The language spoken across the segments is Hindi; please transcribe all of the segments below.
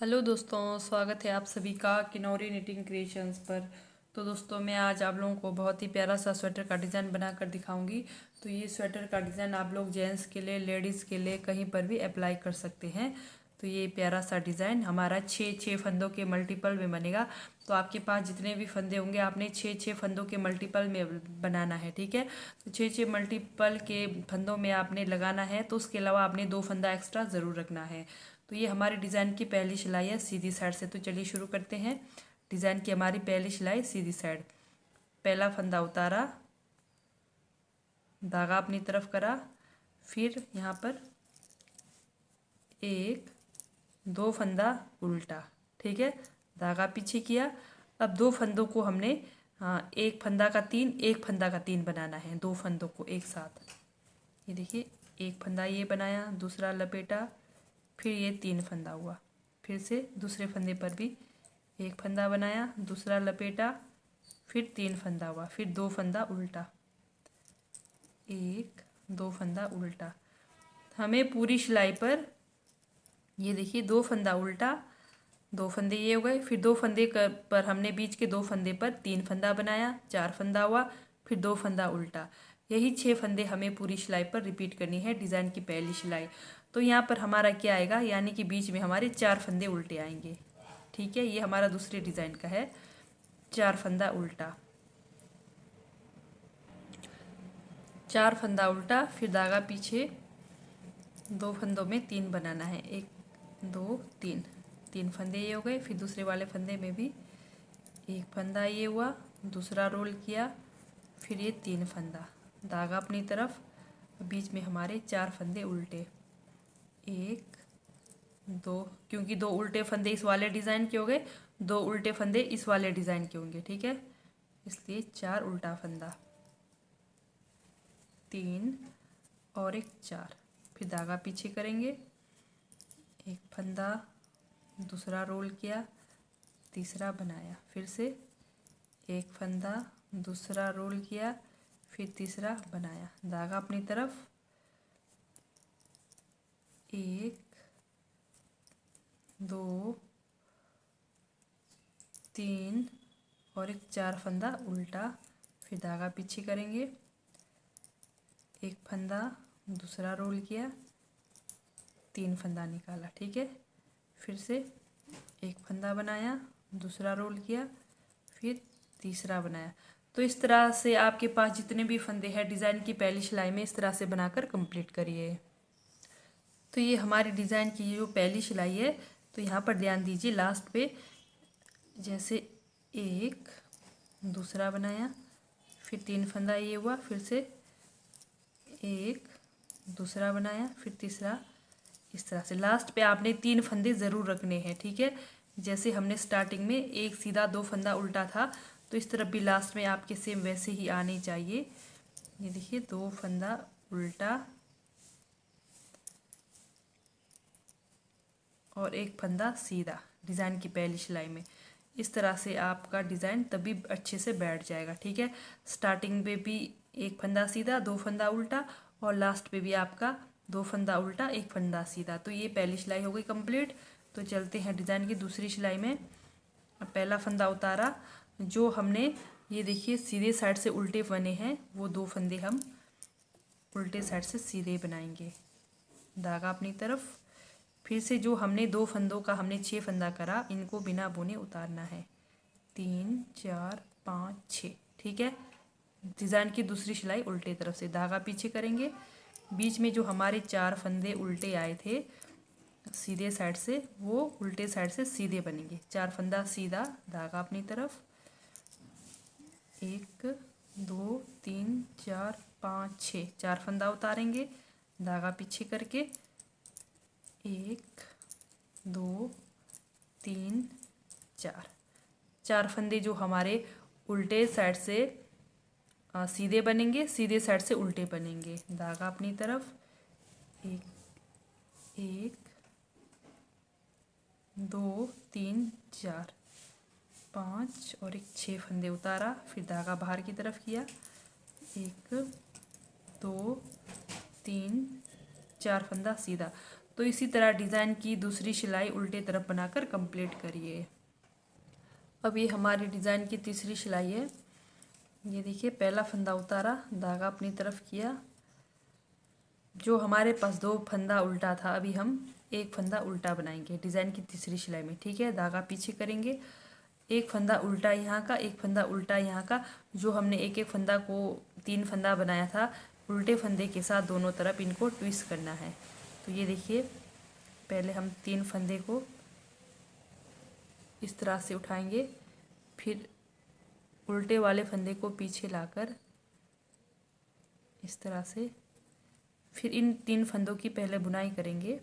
हेलो दोस्तों, स्वागत है आप सभी का किनौरी निटिंग क्रिएशंस पर। तो दोस्तों, मैं आज आप लोगों को बहुत ही प्यारा सा स्वेटर का डिज़ाइन बनाकर दिखाऊंगी। तो ये स्वेटर का डिज़ाइन आप लोग जेंट्स के लिए, लेडीज़ के लिए कहीं पर भी अप्लाई कर सकते हैं। तो ये प्यारा सा डिज़ाइन हमारा छः फंदों के मल्टीपल में बनेगा। तो आपके पास जितने भी फंदे होंगे आपने छः फंदों के मल्टीपल में बनाना है, ठीक है। तो छः मल्टीपल के फंदों में आपने लगाना है। तो उसके अलावा आपने 2 फंदा एक्स्ट्रा ज़रूर रखना है। तो ये हमारे डिज़ाइन की पहली सिलाई है सीधी साइड से। तो चलिए शुरू करते हैं। डिज़ाइन की हमारी पहली सिलाई सीधी साइड, पहला फंदा उतारा, धागा अपनी तरफ करा, फिर यहाँ पर 1 2 फंदा उल्टा, ठीक है, धागा पीछे किया। अब 2 फंदों को हमने एक फंदा का 3, एक फंदा का 3 बनाना है, 2 फंदों को एक साथ। ये देखिए, एक फंदा ये बनाया, दूसरा लपेटा, फिर ये 3 फंदा हुआ। फिर से दूसरे फंदे पर भी एक फंदा बनाया, दूसरा लपेटा, फिर 3 फंदा हुआ, फिर 2 फंदा उल्टा, 1 2 फंदा उल्टा। हमें पूरी सिलाई पर ये देखिए 2 फंदा उल्टा, 2 फंदे ये हो गए, फिर 2 फंदे पर हमने बीच के 2 फंदे पर 3 फंदा बनाया, 4 फंदा हुआ, फिर 2 फंदा उल्टा। यही 6 फंदे हमें पूरी सिलाई पर रिपीट करनी है, डिज़ाइन की पहली सिलाई। तो यहाँ पर हमारा क्या आएगा, यानी कि बीच में हमारे 4 फंदे उल्टे आएंगे, ठीक है। ये हमारा दूसरे डिज़ाइन का है, 4 फंदा उल्टा, 4 फंदा उल्टा, फिर धागा पीछे, 2 फंदों में 3 बनाना है, 1 2 3, 3 फंदे ये हो गए। फिर दूसरे वाले फंदे में भी एक फंदा ये हुआ, दूसरा रोल किया, फिर ये 3 फंदा, धागा अपनी तरफ, बीच में हमारे 4 फंदे उल्टे, 1 2, क्योंकि 2 उल्टे फंदे इस वाले डिज़ाइन के हो गए, 2 उल्टे फंदे इस वाले डिज़ाइन के होंगे, ठीक है, इसलिए 4 उल्टा फंदा, 3 और एक 4, फिर धागा पीछे करेंगे, एक फंदा, दूसरा रोल किया, तीसरा बनाया, फिर से एक फंदा, दूसरा रोल किया, फिर तीसरा बनाया, धागा अपनी तरफ, 1 2 3 और एक 4 फंदा उल्टा, फिर धागा पीछे करेंगे, एक फंदा, दूसरा रोल किया, 3 फंदा निकाला, ठीक है, फिर से एक फंदा बनाया, दूसरा रोल किया, फिर तीसरा बनाया। तो इस तरह से आपके पास जितने भी फंदे हैं डिज़ाइन की पहली सिलाई में, इस तरह से बनाकर कंप्लीट करिए। तो ये हमारी डिज़ाइन की जो पहली सिलाई है, तो यहाँ पर ध्यान दीजिए, लास्ट पे जैसे एक, दूसरा बनाया, फिर 3 फंदा ये हुआ, फिर से एक, दूसरा बनाया, फिर तीसरा, इस तरह से लास्ट पे आपने 3 फंदे ज़रूर रखने हैं, ठीक है। जैसे हमने स्टार्टिंग में एक सीधा 2 फंदा उल्टा था, तो इस तरफ भी लास्ट में आपके सेम वैसे ही आने चाहिए। ये देखिए, 2 फंदा उल्टा और एक फंदा सीधा, डिज़ाइन की पहली सिलाई में। इस तरह से आपका डिज़ाइन तभी अच्छे से बैठ जाएगा, ठीक है। स्टार्टिंग पे भी एक फंदा सीधा, 2 फंदा उल्टा, और लास्ट पे भी आपका 2 फंदा उल्टा, एक फंदा सीधा। तो ये पहली सिलाई हो गई कंप्लीट। तो चलते हैं डिज़ाइन की दूसरी सिलाई में। पहला फंदा उतारा, जो हमने ये देखिए सीधे साइड से उल्टे बने हैं, वो 2 फंदे हम उल्टे साइड से सीधे बनाएंगे, धागा अपनी तरफ, फिर से जो हमने 2 फंदों का हमने 6 फंदा करा, इनको बिना बुने उतारना है, 3 4 5 6, ठीक है। डिज़ाइन की दूसरी सिलाई उल्टे तरफ से, धागा पीछे करेंगे, बीच में जो हमारे 4 फंदे उल्टे आए थे सीधे साइड से, वो उल्टे साइड से सीधे बनेंगे, 4 फंदा सीधा, धागा अपनी तरफ, 1 2 3 4 5 6, 4 फंदा उतारेंगे, धागा पीछे करके, 1 2 3 4, 4 फंदे जो हमारे उल्टे साइड से सीधे बनेंगे, सीधे साइड से उल्टे बनेंगे, धागा अपनी तरफ, 1 2 3 4 5 और एक 6 फंदे उतारा, फिर धागा बाहर की तरफ किया, 1 2 3 4 फंदा सीधा। तो इसी तरह डिज़ाइन की दूसरी सिलाई उल्टे तरफ बनाकर कंप्लीट करिए। अब ये हमारी डिज़ाइन की तीसरी सिलाई है। ये देखिए, पहला फंदा उतारा, धागा अपनी तरफ किया, जो हमारे पास 2 फंदा उल्टा था, अभी हम एक फंदा उल्टा बनाएंगे डिज़ाइन की तीसरी सिलाई में। ठीक है, धागा पीछे करेंगे, एक फंदा उल्टा यहाँ का, एक फंदा उल्टा यहाँ का। जो हमने एक एक फंदा को 3 फंदा बनाया था, उल्टे फंदे के साथ दोनों तरफ इनको ट्विस्ट करना है। तो ये देखिए, पहले हम 3 फंदे को इस तरह से उठाएंगे, फिर उल्टे वाले फंदे को पीछे लाकर इस तरह से, फिर इन 3 फंदों की पहले बुनाई करेंगे।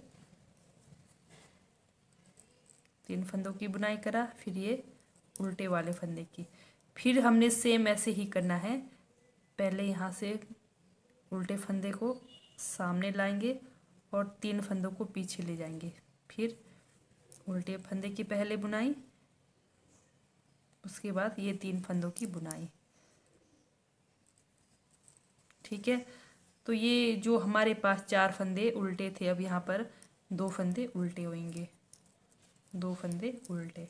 3 फंदों की बुनाई करा, फिर ये उल्टे वाले फंदे की, फिर हमने सेम ऐसे ही करना है। पहले यहाँ से उल्टे फंदे को सामने लाएंगे और 3 फंदों को पीछे ले जाएंगे, फिर उल्टे फंदे की पहले बुनाई, उसके बाद ये 3 फंदों की बुनाई। ठीक है, तो ये जो हमारे पास 4 फंदे उल्टे थे, अब यहाँ पर 2 फंदे उल्टे होंगे, 2 फंदे उल्टे।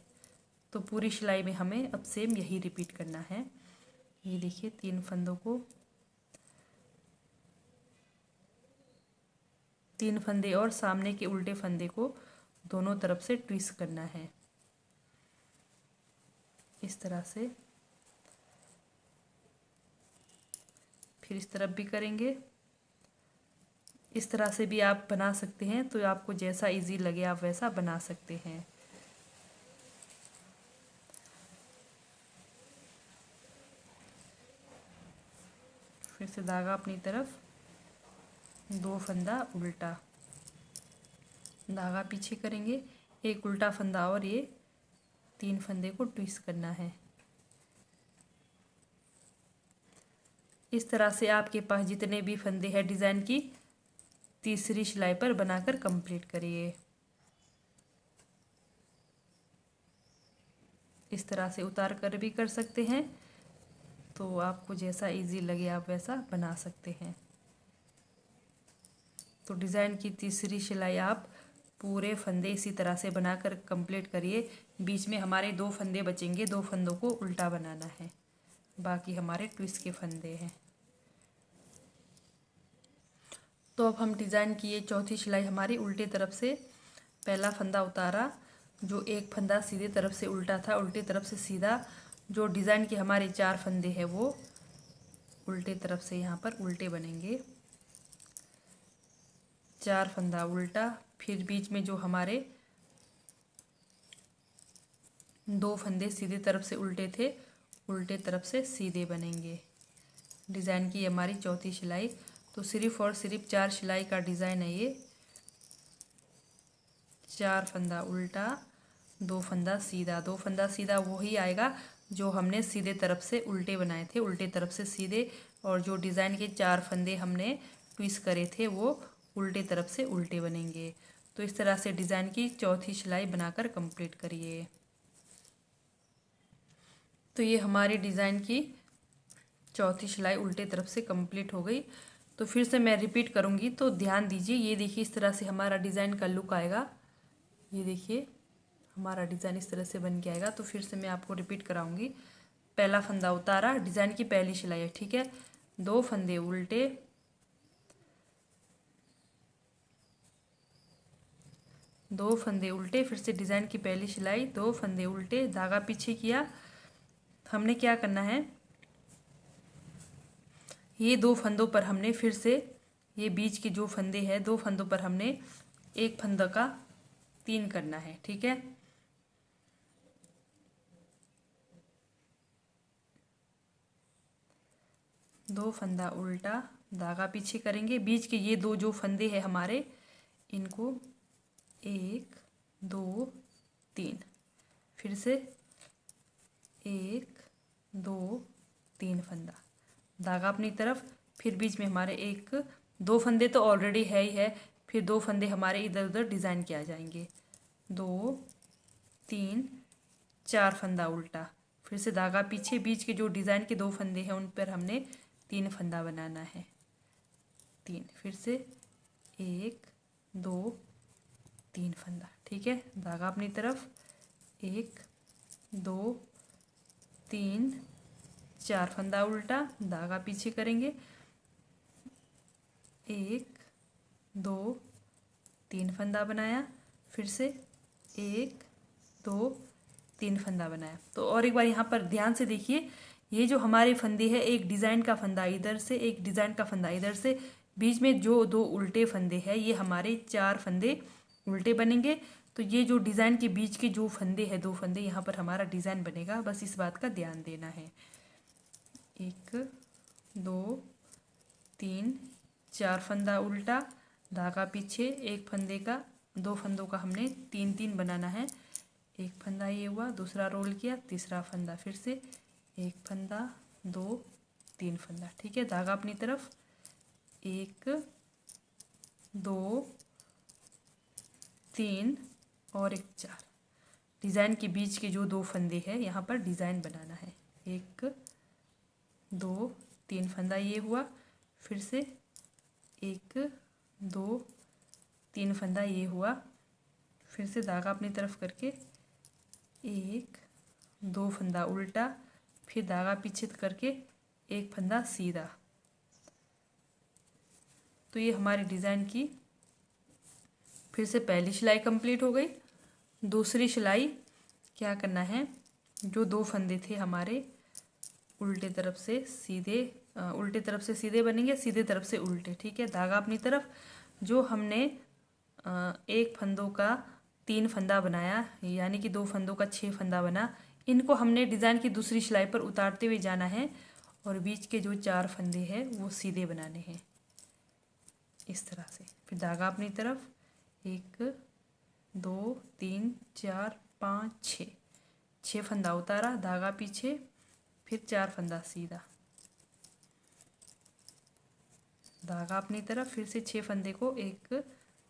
तो पूरी सिलाई में हमें अब सेम यही रिपीट करना है। ये देखिए, 3 फंदों को, 3 फंदे और सामने के उल्टे फंदे को दोनों तरफ से ट्विस्ट करना है इस तरह से। फिर इस तरफ भी करेंगे, इस तरह से भी आप बना सकते हैं, तो आपको जैसा इजी लगे आप वैसा बना सकते हैं। फिर से धागा अपनी तरफ, 2 फंदा उल्टा, धागा पीछे करेंगे, एक उल्टा फंदा और ये 3 फंदे को ट्विस्ट करना है। इस तरह से आपके पास जितने भी फंदे हैं डिज़ाइन की तीसरी सिलाई पर बनाकर कंप्लीट करिए। इस तरह से उतार कर भी कर सकते हैं, तो आपको जैसा इजी लगे आप वैसा बना सकते हैं। तो डिज़ाइन की तीसरी सिलाई आप पूरे फंदे इसी तरह से बनाकर कंप्लीट करिए। बीच में हमारे 2 फंदे बचेंगे, 2 फंदों को उल्टा बनाना है, बाकी हमारे ट्विस्ट के फंदे हैं। तो अब हम डिज़ाइन की ये चौथी सिलाई हमारी उल्टे तरफ से, पहला फंदा उतारा, जो एक फंदा सीधे तरफ से उल्टा था, उल्टे तरफ से सीधा, जो डिज़ाइन के हमारे 4 फंदे हैं वो उल्टे तरफ से यहाँ पर उल्टे बनेंगे। 4 फंदा उल्टा, फिर बीच में जो हमारे 2 फंदे सीधे तरफ से उल्टे थे, उल्टे तरफ से सीधे बनेंगे। डिज़ाइन की हमारी चौथी सिलाई। तो सिर्फ और सिर्फ 4 सिलाई का डिज़ाइन है ये। 4 फंदा उल्टा, 2 फंदा सीधा, 2 फंदा सीधा वही आएगा जो हमने सीधे तरफ से उल्टे बनाए थे, उल्टे तरफ से सीधे। और जो डिज़ाइन के 4 फंदे हमने ट्विस्ट करे थे वो उल्टे तरफ से उल्टे बनेंगे। तो इस तरह से डिज़ाइन की चौथी सिलाई बनाकर कंप्लीट करिए। तो ये हमारी डिज़ाइन की चौथी सिलाई उल्टे तरफ से कंप्लीट हो गई। तो फिर से मैं रिपीट करूँगी, तो ध्यान दीजिए। ये देखिए, इस तरह से हमारा डिज़ाइन का लुक आएगा। ये देखिए, हमारा डिज़ाइन इस तरह से बन के आएगा। तो फिर से मैं आपको रिपीट कराऊंगी। पहला फंदा उतारा, डिज़ाइन की पहली सिलाई है, ठीक है। 2 फंदे उल्टे, 2 फंदे उल्टे, फिर से डिज़ाइन की पहली सिलाई, 2 फंदे उल्टे, धागा पीछे किया। हमने क्या करना है, ये 2 फंदों पर हमने फिर से, ये बीच के जो फंदे हैं 2 फंदों पर हमने एक फंदा का 3 करना है, ठीक है। दो फंदा उल्टा, धागा पीछे करेंगे, बीच के ये 2 जो फंदे हैं हमारे, इनको 1 2 3, फिर से 1 2 3 फंदा, धागा अपनी तरफ, फिर बीच में हमारे 2 फंदे तो ऑलरेडी है ही है, फिर 2 फंदे हमारे इधर उधर डिज़ाइन किया जाएंगे। 2 3 4 फंदा उल्टा, फिर से धागा पीछे, बीच के जो डिज़ाइन के 2 फंदे हैं उन पर हमने 3 फंदा बनाना है, 3, फिर से 1 2 3 फंदा। ठीक है, धागा अपनी तरफ, 1 2 3 4 फंदा उल्टा, धागा पीछे करेंगे, 1 2 3 फंदा बनाया, फिर से 1 2 3 फंदा बनाया। तो और एक बार यहाँ पर ध्यान से देखिए, ये जो हमारे फंदे है, एक डिज़ाइन का फंदा इधर से, एक डिज़ाइन का फंदा इधर से, बीच में जो 2 उल्टे फंदे हैं, ये हमारे 4 फंदे उल्टे बनेंगे। तो ये जो डिज़ाइन के बीच के जो फंदे हैं, 2 फंदे, यहाँ पर हमारा डिज़ाइन बनेगा। बस इस बात का ध्यान देना है। 1 2 3 4 फंदा उल्टा, धागा पीछे, एक फंदे का, 2 फंदों का हमने 3 3 बनाना है। एक फंदा ये हुआ, दूसरा रोल किया, तीसरा फंदा, फिर से एक फंदा, 2 3 फंदा। ठीक है, धागा अपनी तरफ, 1 2 3 और एक 4। डिज़ाइन के बीच के जो 2 फंदे हैं, यहाँ पर डिज़ाइन बनाना है। 1 2 3 फंदा ये हुआ, फिर से 1 2 3 फंदा ये हुआ, फिर से धागा अपनी तरफ करके 1 2 फंदा उल्टा, फिर धागा पीछे करके एक फंदा सीधा। तो ये हमारी डिज़ाइन की फिर से पहली सिलाई कंप्लीट हो गई। दूसरी सिलाई क्या करना है, जो 2 फंदे थे हमारे उल्टे तरफ से सीधे, उल्टे तरफ से सीधे बनेंगे, सीधे तरफ से उल्टे। ठीक है, धागा अपनी तरफ, जो हमने एक फंदों का 3 फंदा बनाया, यानी कि 2 फंदों का 6 फंदा बना, इनको हमने डिज़ाइन की दूसरी सिलाई पर उतारते हुए जाना है और बीच के जो 4 फंदे हैं वो सीधे बनाने हैं, इस तरह से। फिर धागा अपनी तरफ, 1 2 3 4 5 6 फंदा उतारा, धागा पीछे, फिर 4 फंदा सीधा, धागा अपनी तरफ, फिर से 6 फंदे को 1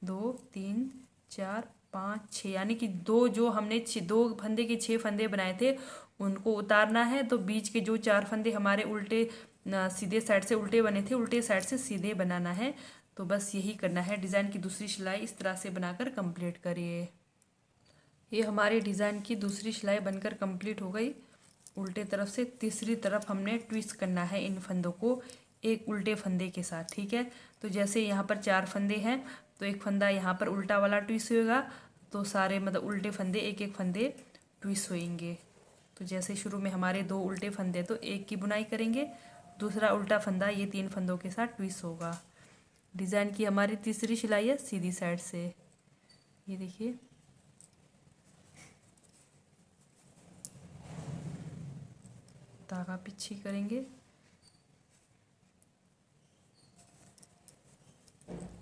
2 3 4 5 6, यानी कि 2 जो हमने 2 फंदे के 6 फंदे बनाए थे उनको उतारना है। तो बीच के जो 4 फंदे हमारे उल्टे सीधे साइड से उल्टे बने थे, उल्टे साइड से सीधे बनाना है। तो बस यही करना है। डिज़ाइन की दूसरी सिलाई इस तरह से बनाकर कंप्लीट करिए। ये हमारी डिज़ाइन की दूसरी सिलाई बनकर कंप्लीट हो गई। उल्टे तरफ से तीसरी तरफ हमने ट्विस्ट करना है इन फंदों को एक उल्टे फंदे के साथ। ठीक है, तो जैसे यहाँ पर 4 फंदे हैं तो एक फंदा यहाँ पर उल्टा वाला ट्विस्ट होएगा, तो सारे मतलब उल्टे फंदे एक एक फंदे ट्विस्ट होएंगे। तो जैसे शुरू में हमारे 2 उल्टे फंदे, तो एक की बुनाई करेंगे, दूसरा उल्टा फंदा ये 3 फंदों के साथ ट्विस्ट होगा। डिज़ाइन की हमारी तीसरी सिलाई है सीधी साइड से, ये देखिए। धागा पीछे करेंगे,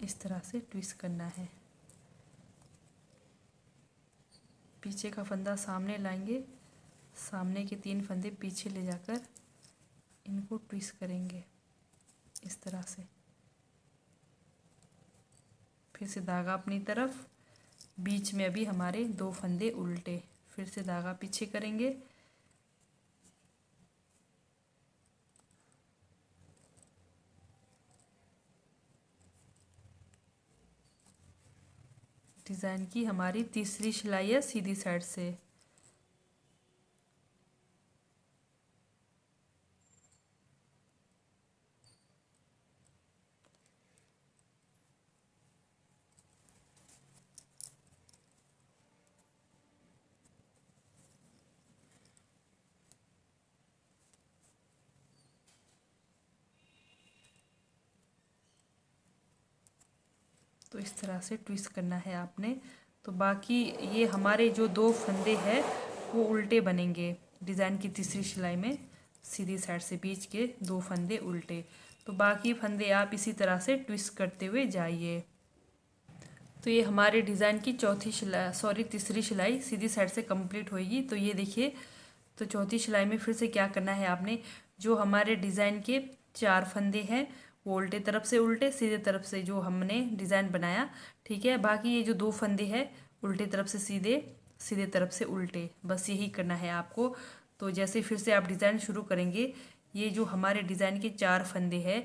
इस तरह से ट्विस्ट करना है। पीछे का फंदा सामने लाएंगे, सामने के 3 फंदे पीछे ले जाकर इनको ट्विस्ट करेंगे इस तरह से। फिर से धागा अपनी तरफ, बीच में अभी हमारे 2 फंदे उल्टे, फिर से धागा पीछे करेंगे, डिज़ाइन की हमारी तीसरी सिलाई है सीधी साइड से। तो इस तरह से ट्विस्ट करना है आपने। तो बाकी ये हमारे जो 2 फंदे हैं वो उल्टे बनेंगे डिज़ाइन की तीसरी सिलाई में, सीधी साइड से बीच के 2 फंदे उल्टे। तो बाकी फंदे आप इसी तरह से ट्विस्ट करते हुए जाइए। तो ये हमारे डिज़ाइन की तीसरी सिलाई सीधी साइड से कंप्लीट होएगी। तो ये देखिए, तो चौथी सिलाई में फिर से क्या करना है आपने, जो हमारे डिज़ाइन के 4 फंदे हैं वो उल्टे तरफ से उल्टे, सीधे तरफ से जो हमने डिज़ाइन बनाया। ठीक है, बाकी ये जो 2 फंदे हैं उल्टे तरफ से सीधे, सीधे तरफ से उल्टे, बस यही करना है आपको। तो जैसे फिर से आप डिज़ाइन शुरू करेंगे, ये जो हमारे डिज़ाइन के 4 फंदे हैं,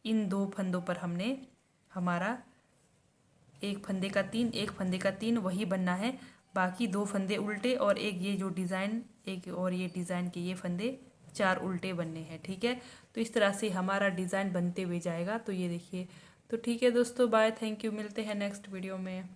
इन 2 फंदों पर हमने हमारा एक फंदे का 3, एक फंदे का 3 वही बनना है, बाकी 2 फंदे उल्टे और एक ये जो डिज़ाइन, एक और ये डिज़ाइन के ये फंदे 4 उल्टे बनने हैं। ठीक है, तो इस तरह से हमारा डिज़ाइन बनते हुए जाएगा। तो ये देखिए, तो ठीक है दोस्तों, बाय, थैंक यू, मिलते हैं नेक्स्ट वीडियो में।